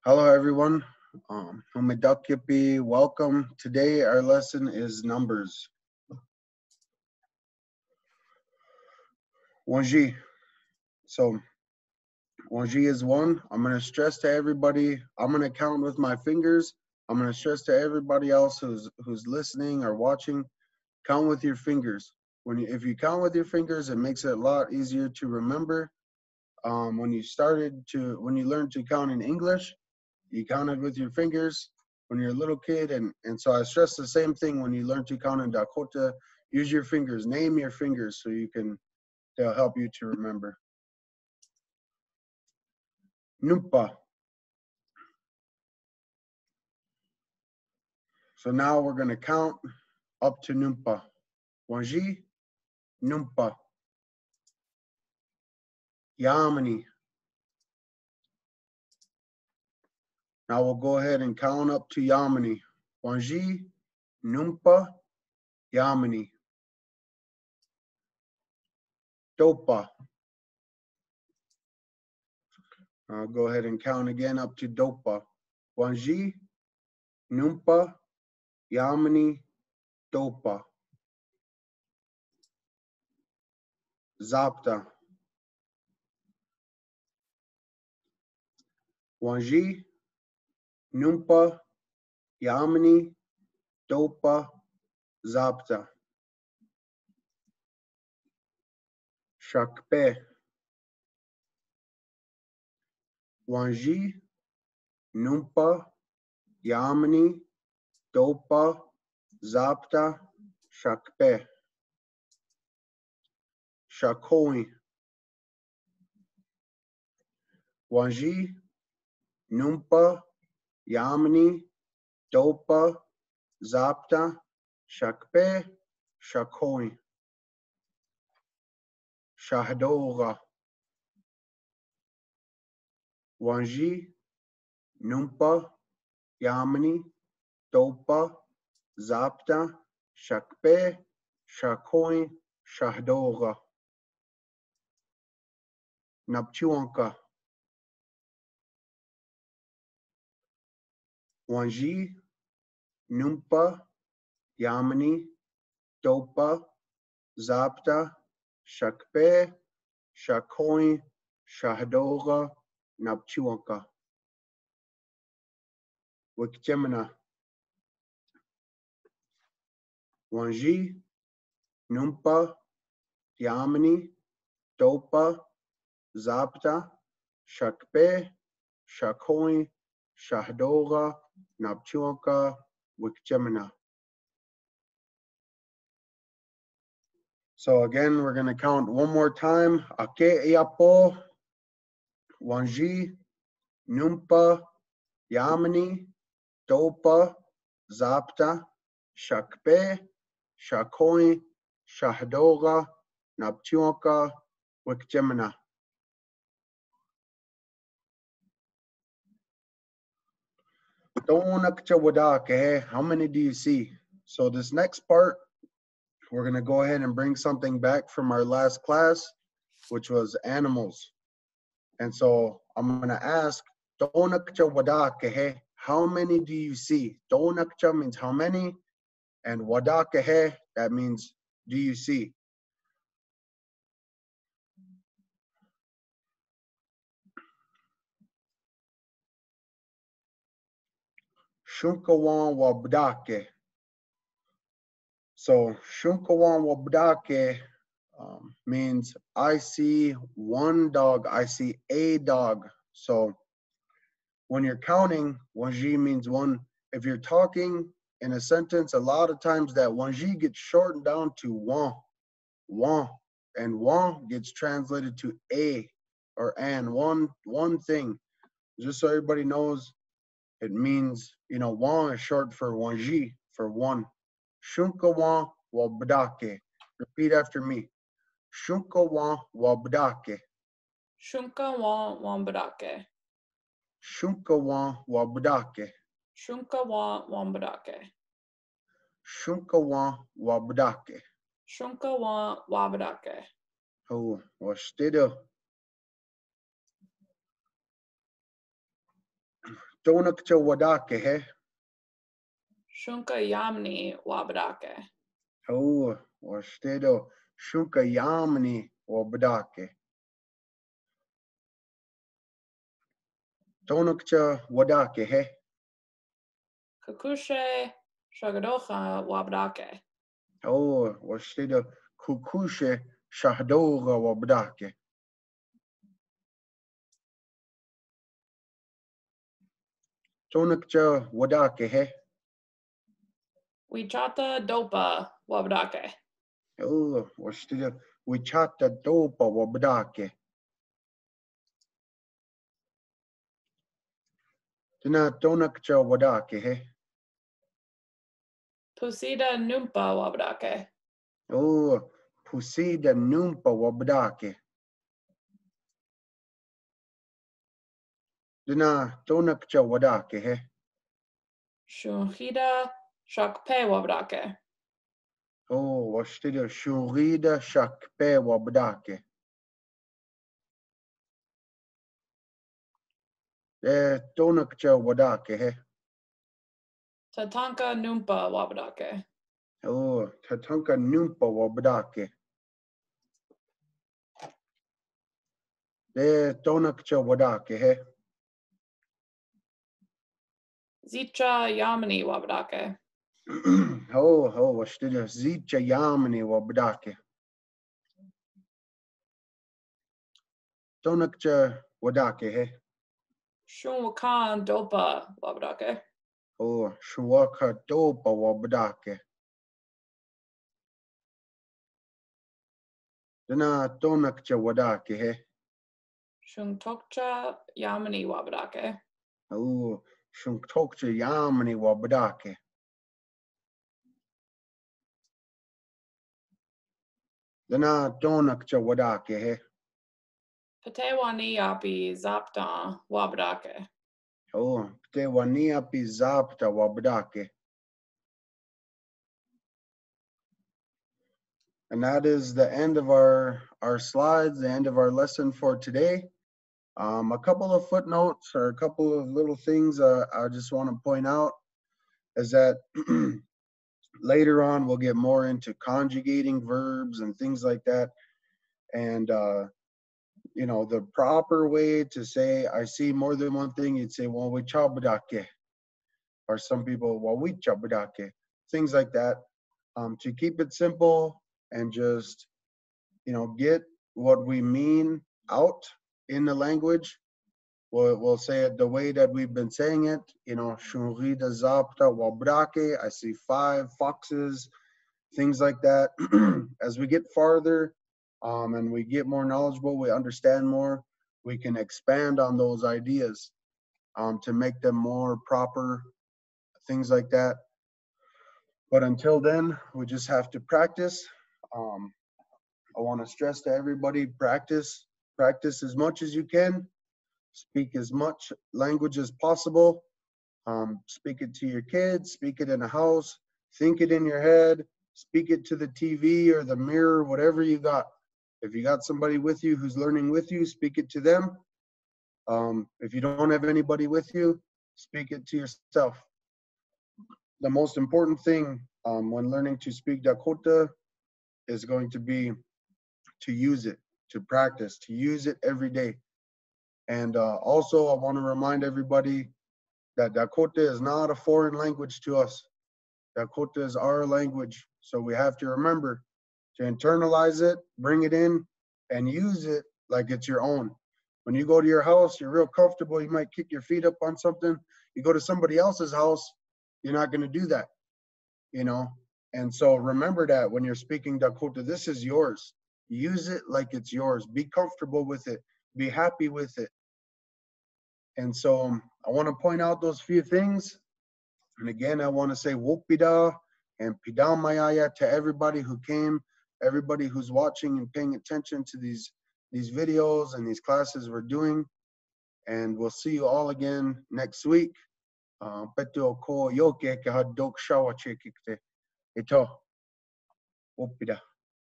Hello, everyone. Humidakipi, welcome. Today, our lesson is numbers. Wanji. So, Wanji is one. I'm going to stress to everybody. I'm going to count with my fingers. I'm going to stress to everybody else who's listening or watching. Count with your fingers. If you count with your fingers, it makes it a lot easier to remember. When you learn to count in English, you counted with your fingers when you're a little kid, and so I stress the same thing when you learn to count in Dakota. Use your fingers, name your fingers, so they'll help you to remember. Numpa. So now we're gonna count up to Numpa. Wanji, Numpa. Yamani. Now we'll go ahead and count up to Yamani. Wanji, Numpa, Yamani. Dopa. I'll go ahead and count again up to Dopa. Wanji, Numpa, Yamani, Dopa. Zapta. Wanji, Numpa, Yamani, Dopa, Zapta. Shakpe. Wanji, Numpa, Yamani, Dopa, Zapta, Shakpe. Shakoi. Wanji, Numpa, Yamani, Dopa, Zapta, Shakpe, Shakoi. Shahdora. Wanji, Numpa, Yamani, Dopa, Zapta, Shakpe, Shakoi, Shahdora. Napchuanka. Wanji, Numpa, Yamani, Dopa, Zapta, Shakpe, Shakoi, Shahdora, Napchuanka. Wikjemina. Wanji, Numpa, Yamani, Dopa, Zapta, Shakpe, Shakoi, Shahdora, Napchuanka, Wikjemina. So again, we're going to count one more time. Ake Iapo, Wanji, Numpa, Yamani, Dopa, Zapta, Shakpe, Shakoi, Shahdora, Napchuanka, Wikjemina. How many do you see? So this next part, we're going to go ahead and bring something back from our last class, which was animals. And so I'm going to ask, how many do you see? Donakcha means how many, and wadakahe, that means do you see? Shunkawan wabdake. So Shunkawan wabdake means I see one dog, I see a dog. So when you're counting, wanji means one. If you're talking in a sentence, a lot of times that wanji gets shortened down to one, and one gets translated to a or an, one thing. Just so everybody knows, it means, one is short for wanji, for one. Shunkawan wabdake. Repeat after me. Shunkawan wabdake. Shunkawan wambadake. Shunkawan wabdake. Shunkawan wambadake. Shunkawan wabdake. Shunkawan wabadake. Oh, washtido. Tonakcha wadake he. Shunka yamni wabdake. Oh, wastedo shunka yamni wabdake. Tonakcha wadake he. Kakushe shagadocha wabdake. Oh, wastedo kukushe shahdoga wabdake. Tonakcha wadake he. Wichata dopa wabdake. Oh, wastedo wichata dopa wabdake. Tina tonakcha wadake he. Pusida numpa wabdake. Oh, pusida numpa wabdake. Dina tonakcha wadake he. Shunhida shakpe wabdake. Oh, wastedo shurida shakpe wabdake. Tonakcha wadake he. Tatanka numpa wabdake. Oh, tatanka numpa wabdake. Tonakcha wadake he. Zicha yamni wabdake. Oh, wastedo zicha yamni wabdake. Tonakcha wadake he. Shunwakan dopa wabdake. Oh, shuwaka dopa wabdake. Dina tonakcha wadake he. Shuntokcha yamni wabdake. Oh, shuntokcha yamni wabdake. Dina tonakcha wadake he. Patewani api zapta wabdake. Oh, te wania pizapta wabdake. And that is the end of our slides, the end of our lesson for today. A couple of footnotes or a couple of little things I just want to point out is that later on we'll get more into conjugating verbs and things like that. And, you know, the proper way to say, I see more than one thing, you'd say, well, we chabdake. Or some people, well, we chabdake. Things like that. To keep it simple and just, you know, get what we mean out in the language. We'll say it the way that we've been saying it, you know, shurida zapta wabrake, I see 5 foxes, things like that. As we get farther and we get more knowledgeable, we understand more, we can expand on those ideas to make them more proper, things like that. But until then, we just have to practice. I want to stress to everybody, practice as much as you can. Speak as much language as possible. Speak it to your kids, speak it in a house, think it in your head, speak it to the TV or the mirror, whatever you got. If you got somebody with you who's learning with you, speak it to them. If you don't have anybody with you, speak it to yourself. The most important thing when learning to speak Dakota is going to be to use it, to practice, to use it every day. And also, I want to remind everybody that Dakota is not a foreign language to us. Dakota is our language. So we have to remember to internalize it, bring it in, and use it like it's your own. When you go to your house, you're real comfortable. You might kick your feet up on something. You go to somebody else's house, you're not going to do that, you know? And so remember that when you're speaking Dakota, this is yours. Use it like it's yours. Be comfortable with it. Be happy with it. And so I want to point out those few things. And again, I want to say Wopida and Pidamayaya to everybody who came, everybody who's watching and paying attention to these videos and these classes we're doing. And we'll see you all again next week. Peto ko yoke ke hadok shawa chekikte. Ito. Wopida.